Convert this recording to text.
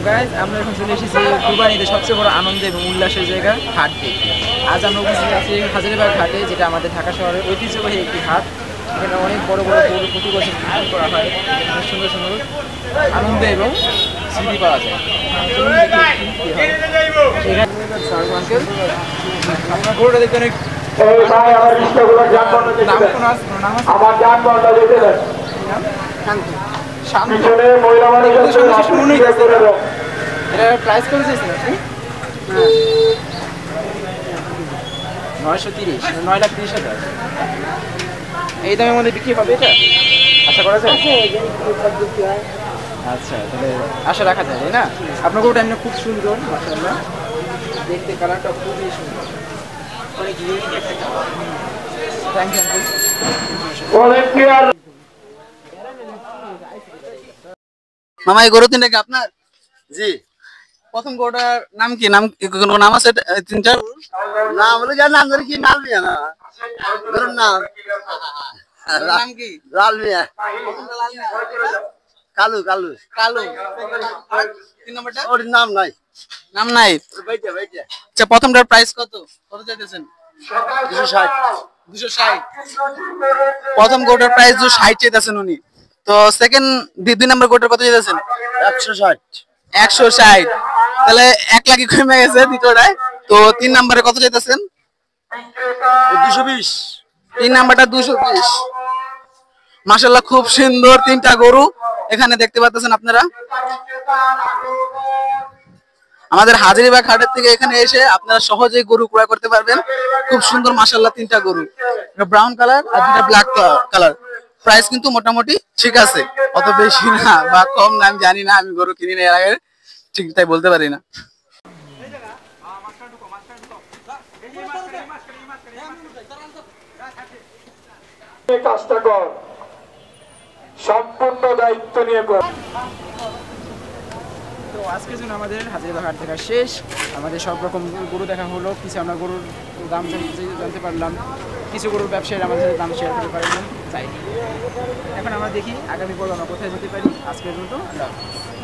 Guys, আমরা এখন চলে এসেছি কুরবানিতে সবচেয়ে বড় আনন্দ এবং উল্লাসের জায়গা হাট দেখতে। আজ আমরা উপস্থিত আছি হাজারীবাগ হাটে, যেটা আমাদের ঢাকা শহরের ঐতিহ্যবাহী একটি হাট। এখানে অনেক বড় বড় গরু প্রতি বছর বিক্রি করা হয়, অনেক সুন্দর সুন্দর আনন্দ এবং স্মৃতি পাওয়া যায়। চলুন দেখি কি হয়। আঙ্কেল, আপনার গরুটা দেখতে অনেক নাম কোনো আছে? এটা প্রাইস কত চাইছেন আপনি? 930, 9,30,000। এই দামের মধ্যে বিক্রি হবে এটা আশা করা যায়? আচ্ছা, তাহলে আশা রাখা যায়, তাই না? আপনার গরুটা এমনি খুব সুন্দর, মাশাআল্লাহ, দেখতে কালারটা খুবই সুন্দর, অনেক ইউনিক একটা কালার। Thank you uncle. মামা, এই গরু তিনটা কি আপনার? জি। প্রথম গরুটার নাম কি? কোনো নাম আছে? তিনটা নাম বলে জান, নাম ধরে কি নাম নিয়ে না ধরুন নাম নাম কি? লাল মিয়া। কালু কালু কালো। আর তিন নম্বরটা? ওর নাম নাই। নাম নাই। বেইটা বেইটা। আচ্ছা, প্রথমটার প্রাইস কত চাইতেছেন? 260। 260। প্রথম গরুটার প্রাইস 260 চাইতেছেন উনি। তো সেকেন্ড দুই নাম্বার গরুটার কত চাইতেছেন? 160। 160। তাহলে 1 লাখ কমে গেছে দ্বিতীয়টায়। তো তিন নাম্বারে কত চাইতেছেন? 220। তিন নাম্বারটা 220। মাশাআল্লাহ, খুব সুন্দর তিনটা গরু এখানে দেখতে পাচ্ছেন আপনারা। আমাদের হাজারীবাগ হাটের থেকে এখানে এসে আপনারা সহজেই গরু ক্রয় করতে পারবেন। খুব সুন্দর মাশাআল্লাহ তিনটা গরু, ব্রাউন কালার আর দুটা ব্ল্যাক কালার। প্রাইস কিন্তু মোটামুটি ঠিক আছে, অত বেশি না বা কম না আমি জানি না, আমি গরু কিনি না এর আগে, ঠিক তাই বলতে পারি না। কাজটা কর, সম্পূর্ণ দায়িত্ব নিয়ে কর। তো আজকের জন্য আমাদের হাজারীবাগ হাট দেখা শেষ। আমাদের সব রকম গরু দেখা হলো, কিছু আমরা গরুর দাম জানতে পারলাম, কিছু গরুর ব্যবসায়ীরা আমাদের সাথে দাম শেয়ার করতে পারলাম। তাই এখন আমরা দেখি আগামী পর্ব আমরা কোথায় যেতে পারি। আজকের মতো আল্লাহ হাফেজ।